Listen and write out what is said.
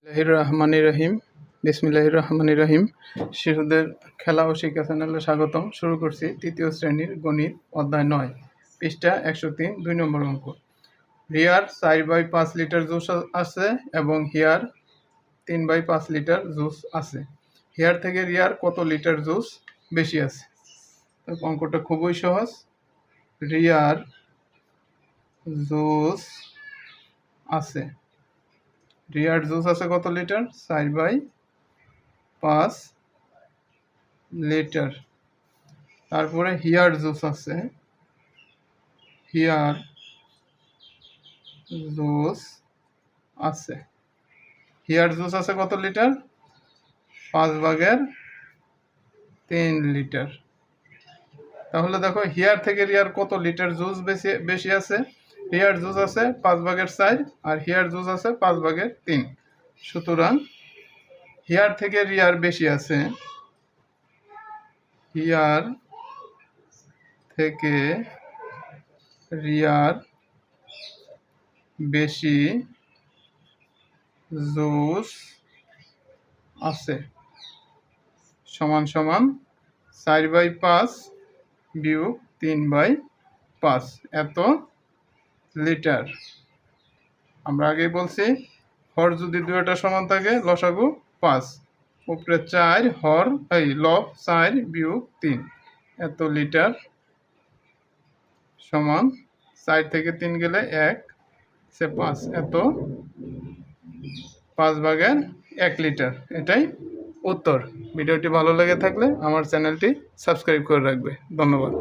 বিসমিল্লাহির রহমানির রহিম। বিসমিল্লাহির রহমানির রহিম। শিশুদের খেলা ও শিক্ষা চ্যানেলে স্বাগতম। শুরু করছি তৃতীয় শ্রেণীর গণিত অধ্যায় 9, পৃষ্ঠা 103, 2 নম্বর অঙ্ক। রিয়ার 4/5 লিটার জুস আছে এবং হিয়ার 3/5 লিটার জুস আছে। হিয়ার থেকে রিয়ার কত লিটার জুস বেশি আছে? অঙ্কটা খুবই সহজ। রিয়ার জুস আছে, রিয়ার জুস আছে কত লিটার? 4/5 লিটার। তারপরে হিয়ার জুস আছে, হিয়ার জুস আছে, হিয়ার জুস আছে কত লিটার? 5/3 লিটার। তাহলে দেখো হিয়ার থেকে রিয়ার কত লিটার জুস বেশি আছে? হিয়ার জুস আছে 5/4 আর হিয়ার জুস আছে 5/3। সুতরাং হিয়ার থেকে রিয়ার বেশি আছে, হিয়ার থেকে রিয়ার বেশি জুস আছে, সমান সমান 4/5 বিয়োগ 3/5 এত লিটার। আমরা আগেই বলছি হর যদি দুইটা সমান থাকে লসাগু 5, উপরে 4 হর লব 4 বিয়োগ 3 এত লিটার সমান 4 থেকে 3 গেলে 1 সে 5 এত 5/1 লিটার। এটাই উত্তর। ভিডিওটি ভালো লেগে থাকলে আমার চ্যানেলটি সাবস্ক্রাইব করে রাখবে। ধন্যবাদ।